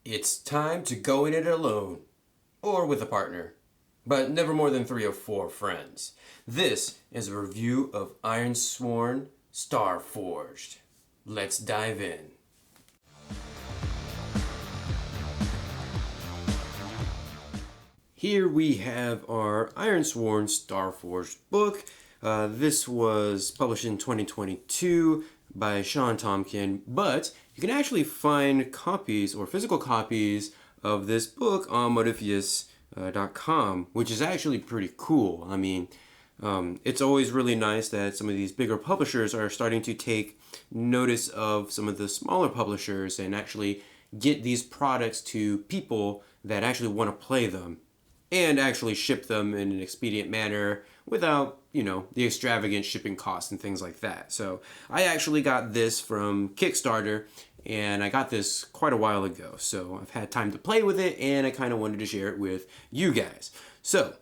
It's time to go in it alone, or with a partner, but never more than 3 or 4 friends. This is a review of Ironsworn Starforged. Let's dive in. Here we have our Ironsworn Starforged book. This was published in 2022 by Sean Tompkin, but you can actually find copies or physical copies of this book on Modifius.com, which is actually pretty cool. I mean, it's always really nice that some of these bigger publishers are starting to take notice of some of the smaller publishers and actually get these products to people that actually want to play them and actually ship them in an expedient manner without, the extravagant shipping costs and things like that. So I actually got this from Kickstarter, and I got this quite a while ago. So I've had time to play with it, and I kind of wanted to share it with you guys. So,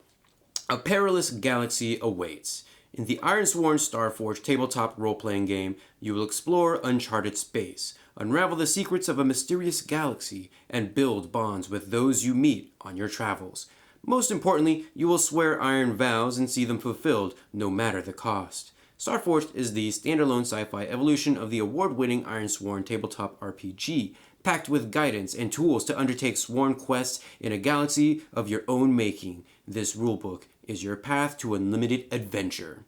a perilous galaxy awaits. In the Ironsworn Starforged tabletop role-playing game, you will explore uncharted space, unravel the secrets of a mysterious galaxy, and build bonds with those you meet on your travels. Most importantly, you will swear iron vows and see them fulfilled, no matter the cost. Starforged is the standalone sci-fi evolution of the award-winning Ironsworn tabletop RPG, packed with guidance and tools to undertake sworn quests in a galaxy of your own making. This rulebook is your path to unlimited adventure.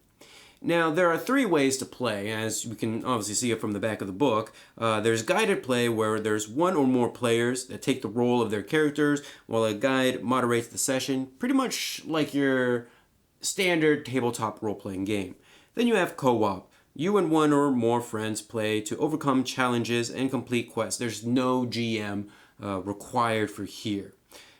Now, there are 3 ways to play, as we can obviously see it from the back of the book. There's guided play, where there's 1 or more players that take the role of their characters, while a guide moderates the session, pretty much like your standard tabletop role-playing game. Then you have co-op. You and 1 or more friends play to overcome challenges and complete quests. There's no GM required for here.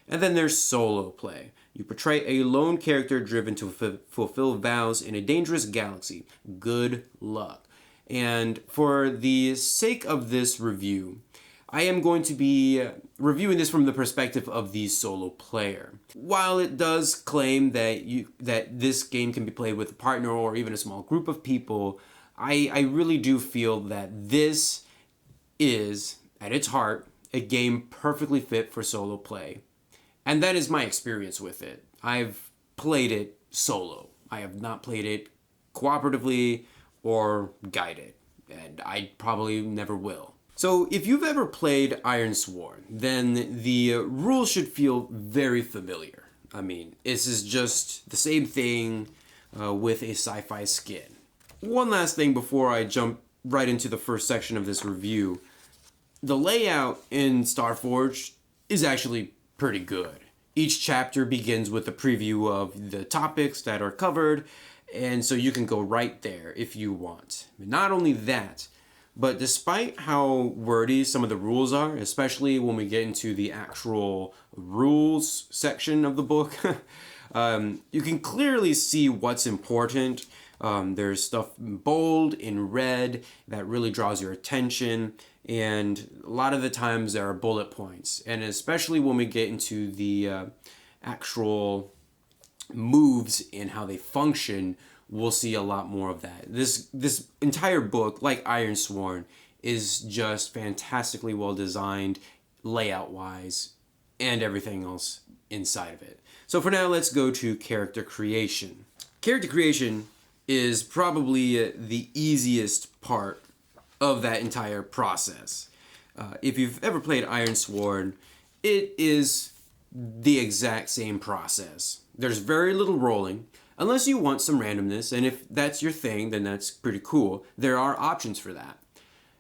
And then there's solo play. You portray a lone character driven to fulfill vows in a dangerous galaxy. Good luck. And for the sake of this review, I am going to be reviewing this from the perspective of the solo player. While it does claim that this game can be played with a partner or even a small group of people, I really do feel that this is, at its heart, a game perfectly fit for solo play. And that is my experience with it. I've played it solo. I have not played it cooperatively or guided, and I probably never will. So if you've ever played Ironsworn, then the rules should feel very familiar. I mean, this is just the same thing with a sci-fi skin. One last thing before I jump right into the first section of this review. The layout in Starforged is actually pretty good. Each chapter begins with a preview of the topics that are covered, and so you can go right there if you want. Not only that, but despite how wordy some of the rules are, especially when we get into the actual rules section of the book, you can clearly see what's important. There's stuff bold in red that really draws your attention, and a lot of the times there are bullet points, and especially when we get into the actual moves and how they function, we'll see a lot more of that. This entire book, like Ironsworn, is just fantastically well designed, layout wise, and everything else inside of it. So for now, let's go to character creation. Character creation is probably the easiest part of that entire process. If you've ever played Ironsworn, it is the exact same process. There's very little rolling, unless you want some randomness, and if that's your thing, then that's pretty cool. There are options for that.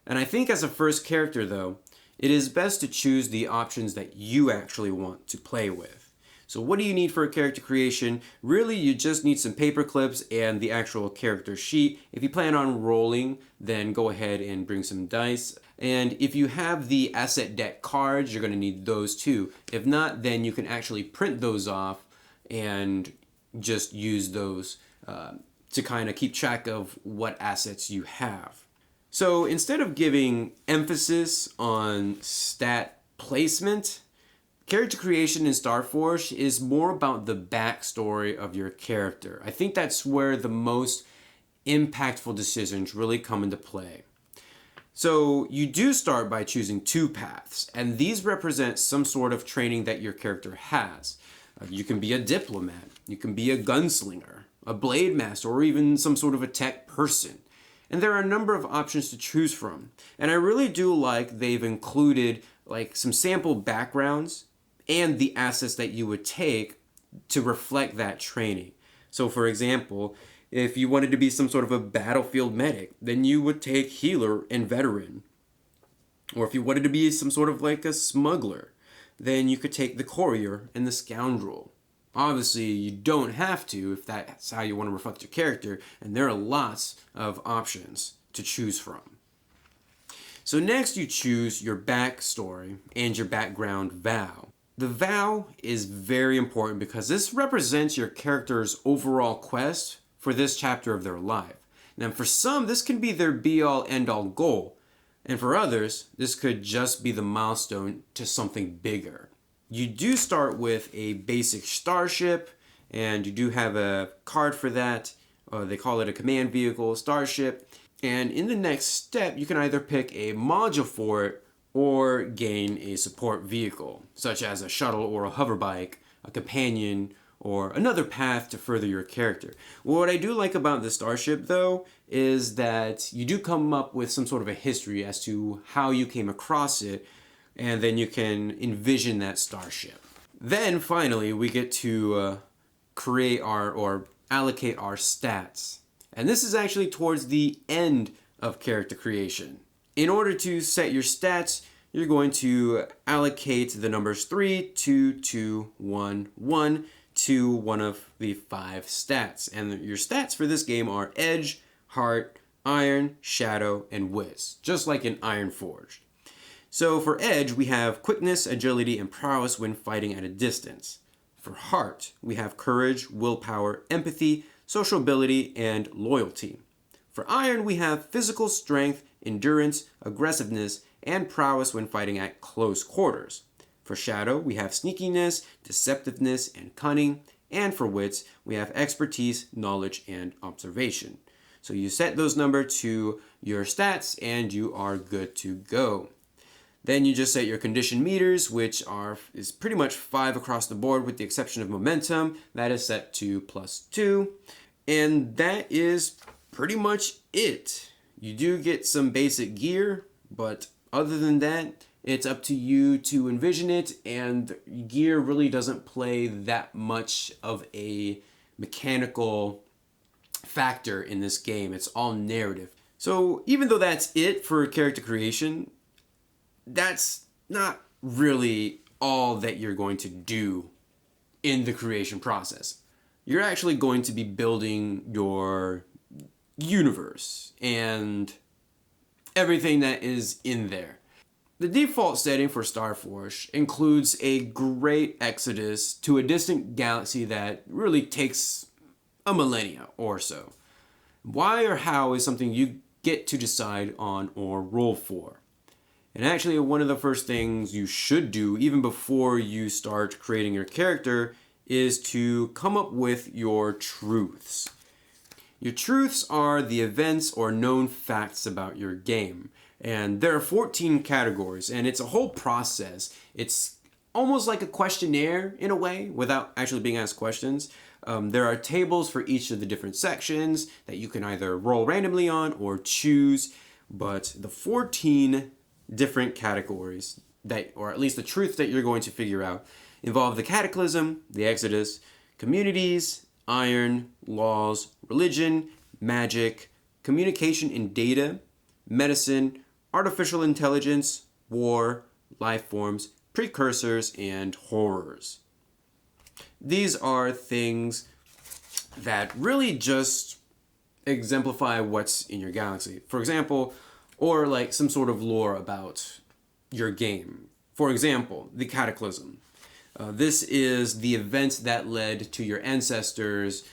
And I think as a first character, though, it is best to choose the options that you actually want to play with. So what do you need for a character creation? Really, you just need some paper clips and the actual character sheet. If you plan on rolling, then go ahead and bring some dice. And if you have the asset deck cards, you're going to need those too. If not, then you can actually print those off and just use those to kind of keep track of what assets you have. So instead of giving emphasis on stat placement, character creation in Starforged is more about the backstory of your character. I think that's where the most impactful decisions really come into play. So you do start by choosing two paths, and these represent some sort of training that your character has. You can be a diplomat, you can be a gunslinger, a blade master, or even some sort of a tech person. And there are a number of options to choose from. And I really do like they've included like some sample backgrounds and the assets that you would take to reflect that training. So for example, if you wanted to be some sort of a battlefield medic, then you would take healer and veteran. Or if you wanted to be some sort of like a smuggler, then you could take the courier and the scoundrel. Obviously, you don't have to if that's how you want to reflect your character, and there are lots of options to choose from. So next you choose your backstory and your background vow. The vow is very important because this represents your character's overall quest for this chapter of their life. Now for some, this can be their be-all end-all goal, and for others, this could just be the milestone to something bigger. You do start with a basic starship, and you do have a card for that. They call it a command vehicle, starship. And in the next step, you can either pick a module for it or gain a support vehicle, such as a shuttle or a hoverbike, a companion, or another path to further your character. What I do like about the starship, though, is that you do come up with some sort of a history as to how you came across it, and then you can envision that starship. Then finally, we get to create or allocate our stats. And this is actually towards the end of character creation. In order to set your stats, you're going to allocate the numbers 3, 2, 2, 1, 1 to one of the 5 stats. And your stats for this game are Edge, Heart, Iron, Shadow, and Whiz, just like in Ironforged. So for Edge, we have quickness, agility, and prowess when fighting at a distance. For Heart, we have courage, willpower, empathy, sociability, and loyalty. For Iron, we have physical strength, endurance, aggressiveness, and prowess when fighting at close quarters. For Shadow, we have sneakiness, deceptiveness, and cunning. And for Wits, we have expertise, knowledge, and observation. So you set those numbers to your stats and you are good to go. Then you just set your condition meters, which is pretty much 5 across the board with the exception of momentum. That is set to +2. And that is pretty much it. You do get some basic gear, but other than that, it's up to you to envision it, and gear really doesn't play that much of a mechanical factor in this game. It's all narrative. So even though that's it for character creation, that's not really all that you're going to do in the creation process. You're actually going to be building your universe and everything that is in there. The default setting for Starforged includes a great exodus to a distant galaxy that really takes a millennia or so. Why or how is something you get to decide on or roll for. And actually, one of the first things you should do, even before you start creating your character, is to come up with your truths. Your truths are the events or known facts about your game. And there are 14 categories, and it's a whole process. It's almost like a questionnaire in a way, without actually being asked questions. There are tables for each of the different sections that you can either roll randomly on or choose. But the 14 different categories that, or at least the truth that you're going to figure out, involve the cataclysm, the exodus, communities, iron, laws, religion, magic, communication and data, medicine, artificial intelligence, war, life forms, precursors, and horrors. These are things that really just exemplify what's in your galaxy. For example, or like some sort of lore about your game. For example, the cataclysm. This is the event that led to your ancestors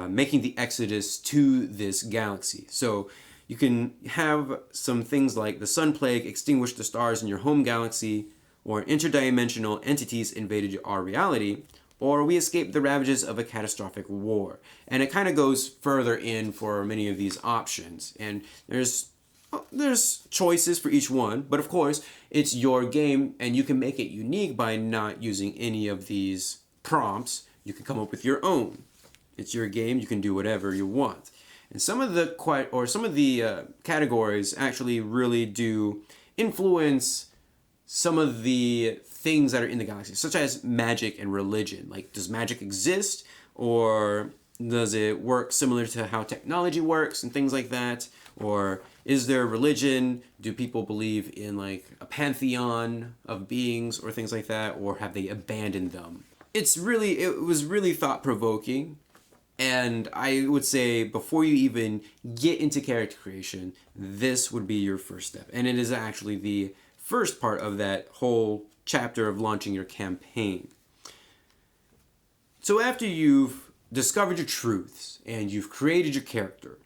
making the exodus to this galaxy. So you can have some things like the sun plague extinguished the stars in your home galaxy, or interdimensional entities invaded our reality, or we escaped the ravages of a catastrophic war. And it kind of goes further in for many of these options. And there's there's choices for each one, but of course, it's your game and you can make it unique by not using any of these prompts. You can come up with your own. It's your game, you can do whatever you want. And some of the categories actually really do influence some of the things that are in the galaxy, such as magic and religion. Like, does magic exist, or does it work similar to how technology works and things like that? Or is there religion? Do people believe in like a pantheon of beings or things like that? Or have they abandoned them? It was really thought-provoking. And I would say before you even get into character creation, this would be your first step. And it is actually the first part of that whole chapter of launching your campaign. So after you've discovered your truths and you've created your character,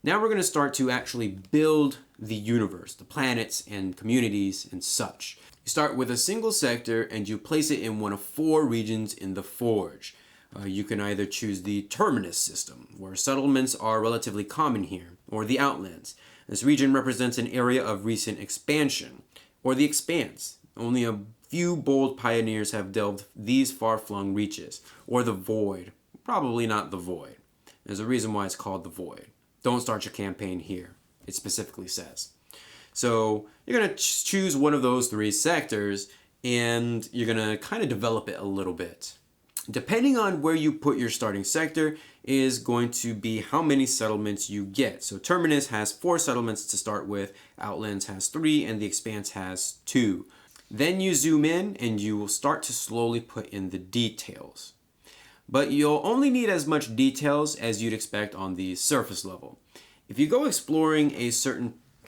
now we're going to start to actually build the universe, the planets and communities and such. You start with a single sector and you place it in one of 4 regions in the Forge. You can either choose the Terminus system, where settlements are relatively common here, or the Outlands. This region represents an area of recent expansion, or the Expanse. Only a few bold pioneers have delved these far-flung reaches, or the Void. Probably not the Void. There's a reason why it's called the Void. Don't start your campaign here, it specifically says. So you're going to choose one of those 3 sectors, and you're going to kind of develop it a little bit. Depending on where you put your starting sector is going to be how many settlements you get. So Terminus has 4 settlements to start with, Outlands has 3, and the Expanse has 2. Then you zoom in and you will start to slowly put in the details. But you'll only need as much details as you'd expect on the surface level. If you go exploring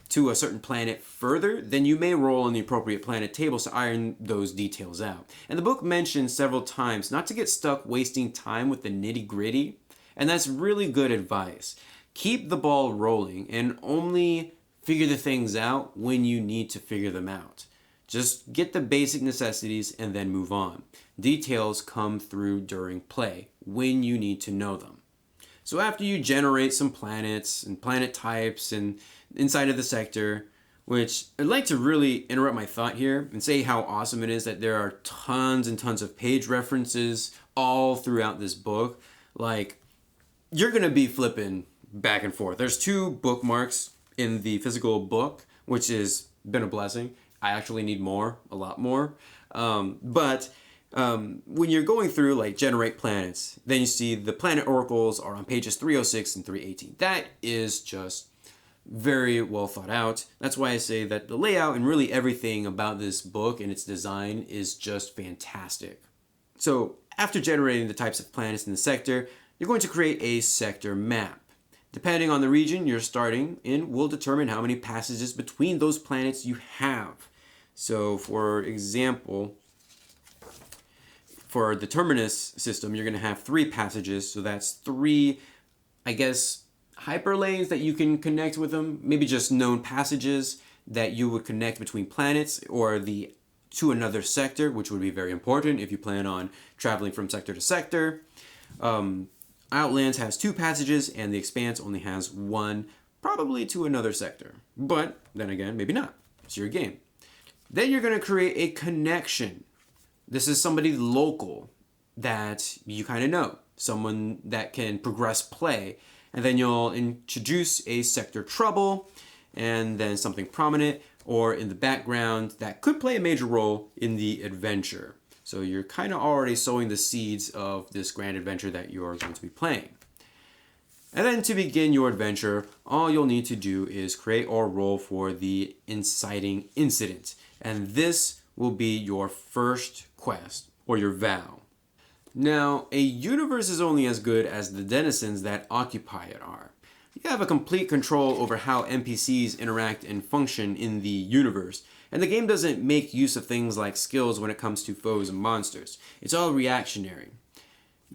to a certain planet further, then you may roll on the appropriate planet tables to iron those details out. And the book mentions several times not to get stuck wasting time with the nitty-gritty, and that's really good advice. Keep the ball rolling and only figure the things out when you need to figure them out. Just get the basic necessities and then move on. Details come through during play when you need to know them. So after you generate some planets and planet types and inside of the sector, which I'd like to really interrupt my thought here and say how awesome it is that there are tons and tons of page references all throughout this book. Like, you're going to be flipping back and forth. There's 2 bookmarks in the physical book, which has been a blessing. I actually need more, a lot more. But when you're going through like generate planets, then you see the planet oracles are on pages 306 and 318. That is just very well thought out. That's why I say that the layout and really everything about this book and its design is just fantastic. So after generating the types of planets in the sector, you're going to create a sector map. Depending on the region you're starting in will determine how many passages between those planets you have. So for example, for the Terminus system, you're going to have 3 passages. So that's 3, I guess, hyperlanes that you can connect with them. Maybe just known passages that you would connect between planets or to another sector, which would be very important if you plan on traveling from sector to sector. Outlands has 2 passages and the Expanse only has 1, probably to another sector. But then again, maybe not. It's your game. Then you're going to create a connection. This is somebody local that you kind of know, someone that can progress play. And then you'll introduce a sector trouble and then something prominent or in the background that could play a major role in the adventure. So you're kind of already sowing the seeds of this grand adventure that you're going to be playing. And then to begin your adventure, all you'll need to do is create or roll for the inciting incident. And this will be your first quest or your vow. Now, a universe is only as good as the denizens that occupy it are. You have a complete control over how NPCs interact and function in the universe, and the game doesn't make use of things like skills when it comes to foes and monsters. It's all reactionary.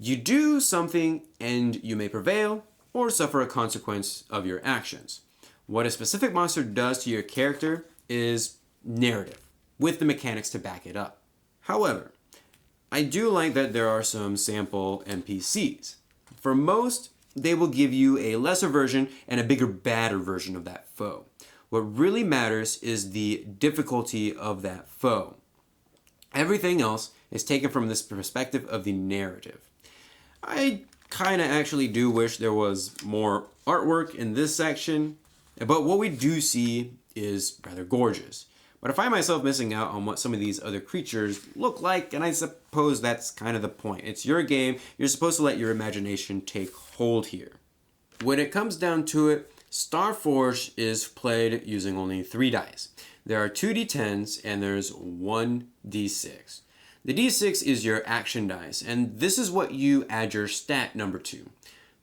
You do something and you may prevail or suffer a consequence of your actions. What a specific monster does to your character is narrative, with the mechanics to back it up. However, I do like that there are some sample NPCs. For most, they will give you a lesser version and a bigger, badder version of that foe. What really matters is the difficulty of that foe. Everything else is taken from this perspective of the narrative. I kind of actually do wish there was more artwork in this section, but what we do see is rather gorgeous. But I find myself missing out on what some of these other creatures look like, and I suppose that's kind of the point. It's your game. You're supposed to let your imagination take hold here. When it comes down to it, Starforged is played using only 3 dice. There are 2 d10s and there's 1 d6. The d6 is your action dice, and this is what you add your stat number to.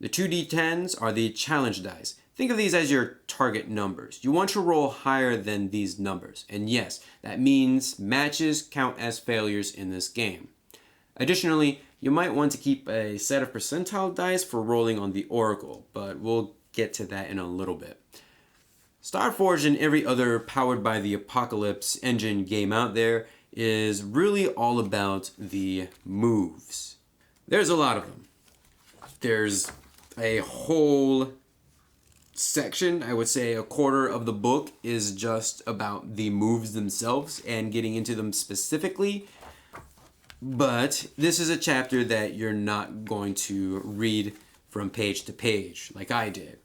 The 2 d10s are the challenge dice. Think of these as your target numbers. You want to roll higher than these numbers. And yes, that means matches count as failures in this game. Additionally, you might want to keep a set of percentile dice for rolling on the Oracle, but we'll get to that in a little bit. Starforged and every other powered by the Apocalypse engine game out there is really all about the moves. There's a lot of them. There's a whole section, I would say a quarter of the book is just about the moves themselves and getting into them specifically. But this is a chapter that you're not going to read from page to page like I did.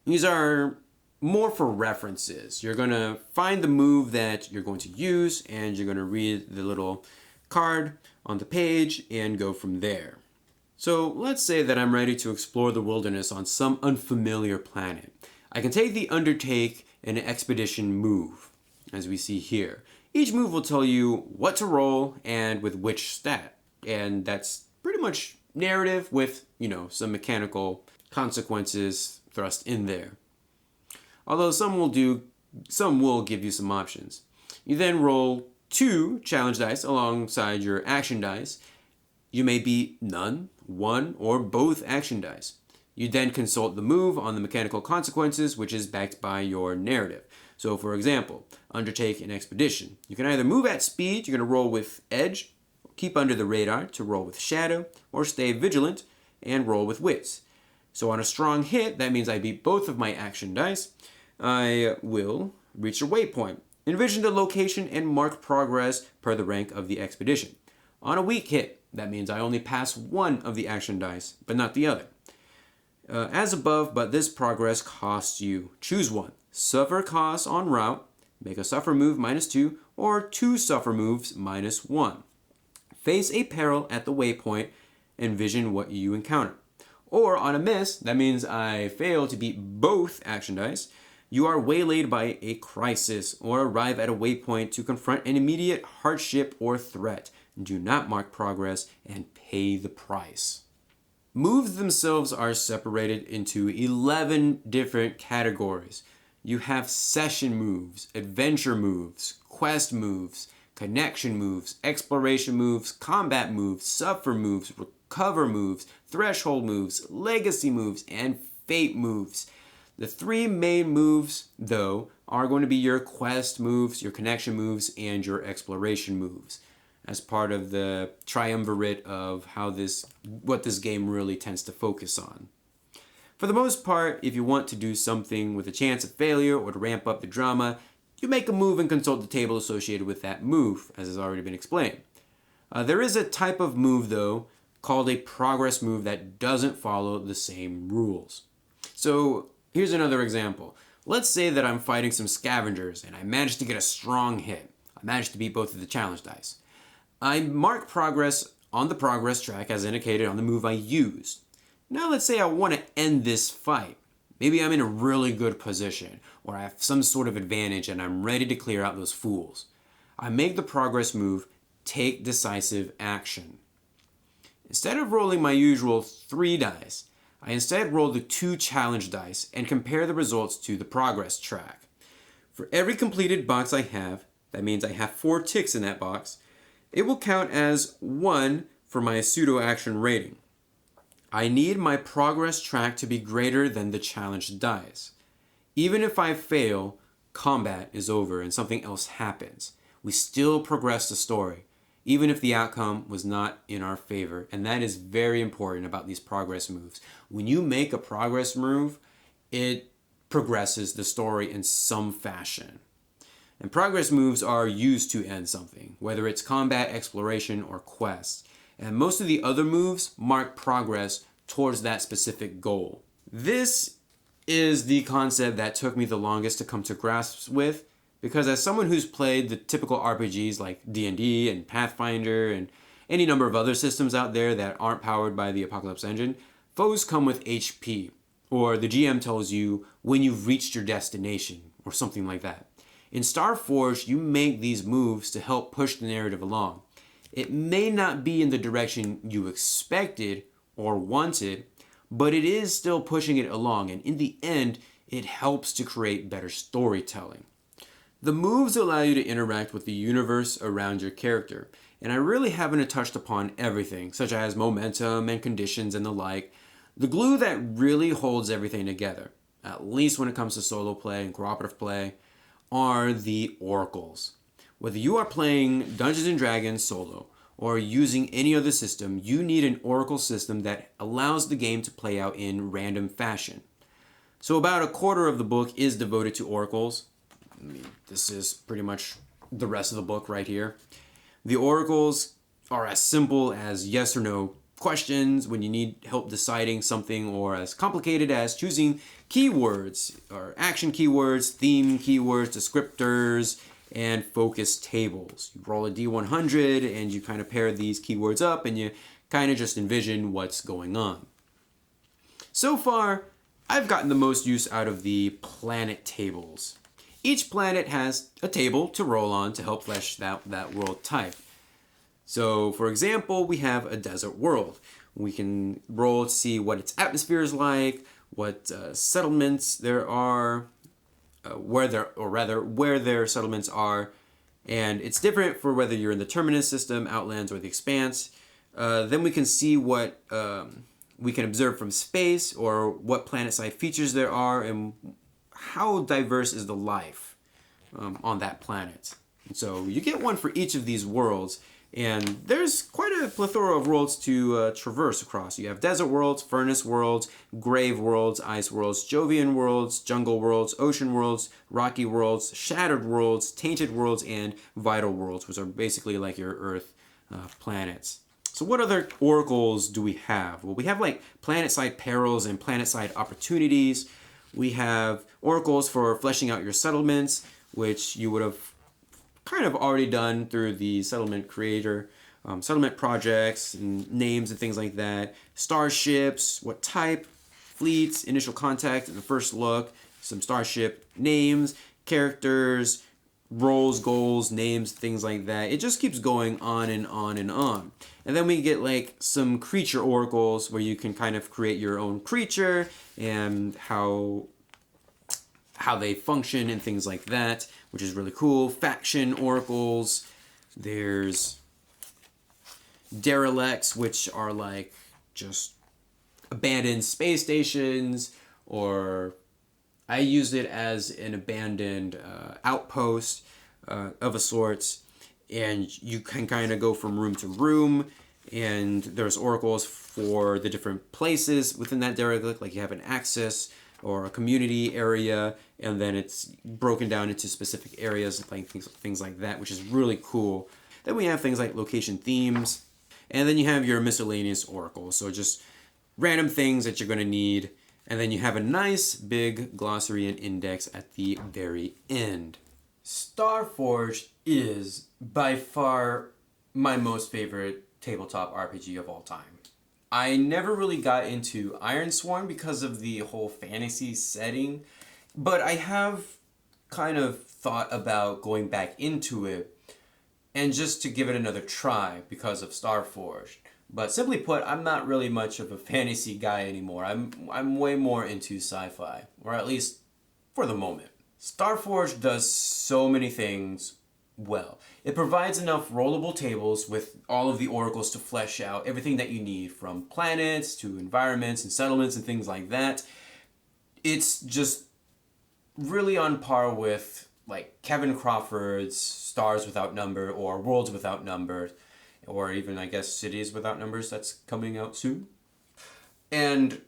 These are more for references. You're going to find the move that you're going to use and you're going to read the little card on the page and go from there. So let's say that I'm ready to explore the wilderness on some unfamiliar planet. I can take the undertake and expedition move, as we see here. Each move will tell you what to roll and with which stat. And that's pretty much narrative with, some mechanical consequences thrust in there. Although some will give you some options. You then roll 2 challenge dice alongside your action dice. You may be none, 1, or both action dice. You then consult the move on the mechanical consequences, which is backed by your narrative. So for example, undertake an expedition. You can either move at speed, you're going to roll with edge, keep under the radar to roll with shadow, or stay vigilant and roll with wits. So on a strong hit, that means I beat both of my action dice. I will reach a waypoint, envision the location, and mark progress per the rank of the expedition. On a weak hit, that means I only pass 1 of the action dice, but not the other. As above, but this progress costs you. Choose one. Suffer costs on route, make a suffer move -2, or 2 suffer moves -1. Face a peril at the waypoint, envision what you encounter. Or on a miss, that means I fail to beat both action dice. You are waylaid by a crisis or arrive at a waypoint to confront an immediate hardship or threat. Do not mark progress and pay the price. Moves themselves are separated into 11 different categories. You have session moves, adventure moves, quest moves, connection moves, exploration moves, combat moves, suffer moves, recover moves, threshold moves, legacy moves, and fate moves. The 3 main moves, though, are going to be your quest moves, your connection moves, and your exploration moves, as part of the triumvirate of what this game really tends to focus on. For the most part, if you want to do something with a chance of failure or to ramp up the drama, you make a move and consult the table associated with that move, as has already been explained. There is a type of move, though, called a progress move that doesn't follow the same rules. So here's another example. Let's say that I'm fighting some scavengers and I managed to get a strong hit. I managed to beat both of the challenge dice. I mark progress on the progress track as indicated on the move I used. Now let's say I want to end this fight. Maybe I'm in a really good position, or I have some sort of advantage and I'm ready to clear out those fools. I make the progress move, take decisive action. Instead of rolling my usual 3 dice, I instead roll the 2 challenge dice and compare the results to the progress track. For every completed box I have, that means I have 4 ticks in that box, it will count as 1 for my pseudo-action rating. I need my progress track to be greater than the challenge dice. Even if I fail, combat is over and something else happens. We still progress the story, even if the outcome was not in our favor. And that is very important about these progress moves. When you make a progress move, it progresses the story in some fashion. And progress moves are used to end something, whether it's combat, exploration, or quest. And most of the other moves mark progress towards that specific goal. This is the concept that took me the longest to come to grasp with, because as someone who's played the typical RPGs like D&D and Pathfinder and any number of other systems out there that aren't powered by the Apocalypse engine, foes come with HP, or the GM tells you when you've reached your destination, or something like that. In Starforged, you make these moves to help push the narrative along. It may not be in the direction you expected or wanted, but it is still pushing it along, and in the end, it helps to create better storytelling. The moves allow you to interact with the universe around your character, and I really haven't touched upon everything, such as momentum and conditions and the like. The glue that really holds everything together, at least when it comes to solo play and cooperative play, are the oracles. Whether you are playing Dungeons & Dragons solo or using any other system, you need an oracle system that allows the game to play out in random fashion. So about a quarter of the book is devoted to oracles. This is pretty much the rest of the book right here. The oracles are as simple as yes or no questions when you need help deciding something, or as complicated as choosing keywords or action keywords, theme keywords, descriptors, and focus tables. You roll a D100 and you kind of pair these keywords up and you kind of just envision what's going on. So far, I've gotten the most use out of the planet tables. Each planet has a table to roll on to help flesh out that world type. So, for example, we have a desert world. We can roll to see what its atmosphere is like, what settlements there are, where their settlements are, and it's different for whether you're in the Terminus system, Outlands, or the Expanse. Then we can see what we can observe from space, or what planet-side features there are, and how diverse is the life on that planet. And so you get one for each of these worlds, and there's quite a plethora of worlds to traverse across. You have desert worlds, furnace worlds, grave worlds, ice worlds, Jovian worlds, jungle worlds, ocean worlds, rocky worlds, shattered worlds, tainted worlds, and vital worlds, which are basically like your Earth planets. So what other oracles do we have? Well, we have like planet-side perils and planet-side opportunities. We have oracles for fleshing out your settlements, which you would have kind of already done through the settlement creator, settlement projects and names and things like that. Starships, what type, fleets, initial contact, and the first look, some starship names, characters, roles, goals, names, things like that. It just keeps going on and on and on. And then we get like some creature oracles where you can kind of create your own creature and how they function and things like that, which is really cool. Faction oracles. There's derelicts, which are like just abandoned space stations, or I used it as an abandoned outpost of a sort, and you can kind of go from room to room, and there's oracles for the different places within that derelict, like you have an axis or a community area, and then it's broken down into specific areas and like things like that, which is really cool. Then we have things like location themes, and then you have your miscellaneous oracles, so just random things that you're going to need, and then you have a nice big glossary and index at the very end. Starforged is by far my most favorite tabletop RPG of all time. I never really got into Ironsworn because of the whole fantasy setting, but I have kind of thought about going back into it and just to give it another try because of Starforged. But simply put, I'm not really much of a fantasy guy anymore. I'm way more into sci-fi, or at least for the moment. Starforged does so many things well. It provides enough rollable tables with all of the oracles to flesh out everything that you need, from planets to environments and settlements and things like that. It's just really on par with like Kevin Crawford's Stars Without Number or Worlds Without Number, or even I guess Cities Without Numbers that's coming out soon. And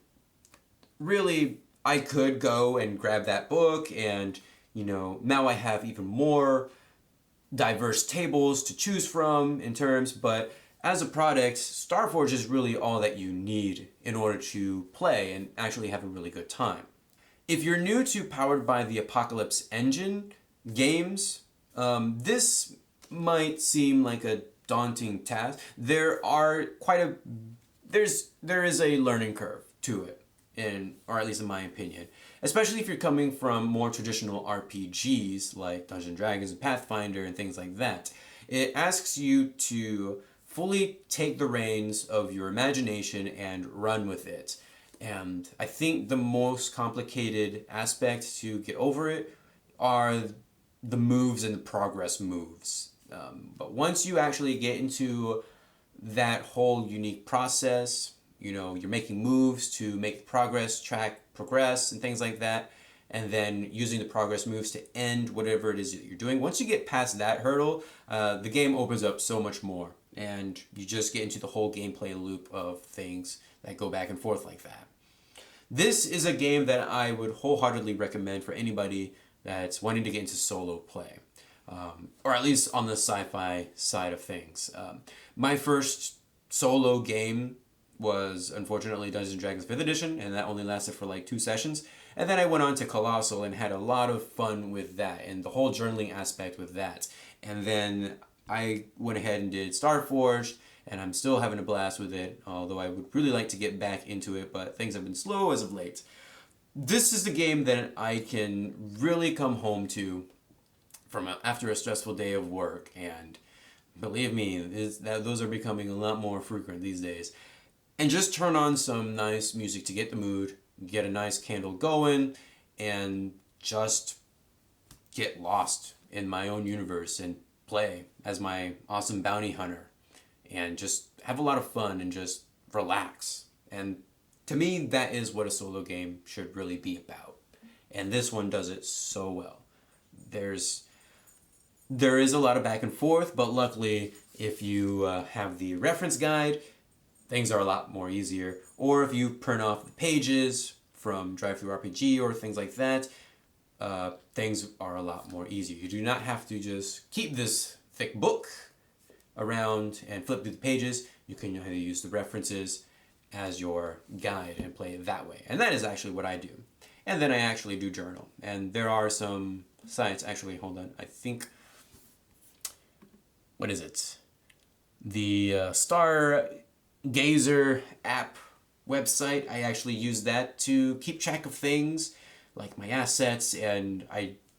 really, I could go and grab that book and, now I have even more diverse tables to choose from in terms, but as a product, Starforged is really all that you need in order to play and actually have a really good time. If you're new to Powered by the Apocalypse Engine games, this might seem like a daunting task. There is a learning curve to it, or at least in my opinion. Especially if you're coming from more traditional RPGs like Dungeons and Dragons and Pathfinder and things like that. It asks you to fully take the reins of your imagination and run with it. And I think the most complicated aspect to get over it are the moves and the progress moves. But once you actually get into that whole unique process, you're making moves to make progress, track progress, and things like that, and then using the progress moves to end whatever it is that you're doing. Once you get past that hurdle, the game opens up so much more, and you just get into the whole gameplay loop of things that go back and forth like that. This is a game that I would wholeheartedly recommend for anybody that's wanting to get into solo play, or at least on the sci-fi side of things. My first solo game was unfortunately Dungeons & Dragons 5th edition, and that only lasted for like 2 sessions. And then I went on to Colossal and had a lot of fun with that and the whole journaling aspect with that. And then I went ahead and did Starforged, and I'm still having a blast with it, although I would really like to get back into it, but things have been slow as of late. This is the game that I can really come home to after a stressful day of work, and believe me, those are becoming a lot more frequent these days. And just turn on some nice music to get the mood, get a nice candle going, and just get lost in my own universe and play as my awesome bounty hunter. And just have a lot of fun and just relax. And to me, that is what a solo game should really be about. And this one does it so well. There is a lot of back and forth, but luckily, if you have the reference guide, things are a lot more easier. Or if you print off the pages from DriveThruRPG or things like that, things are a lot more easier. You do not have to just keep this thick book around and flip through the pages. You can either use the references as your guide and play it that way. And that is actually what I do. And then I actually do journal. And there are some sites, actually, hold on, I think, what is it? The Stargazer app website, I actually use that to keep track of things like my assets, and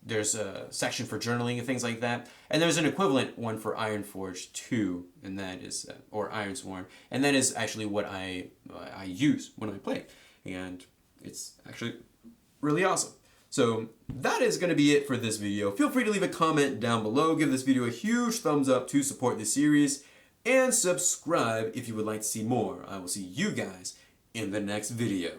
there's a section for journaling and things like that. And there's an equivalent one for Ironforged too, and that is or Ironsworn, and that is actually what I use when I play, and it's actually really awesome. So that is going to be it for this video. Feel free to leave a comment down below, give this video a huge thumbs up to support this series, and subscribe if you would like to see more. I will see you guys in the next video.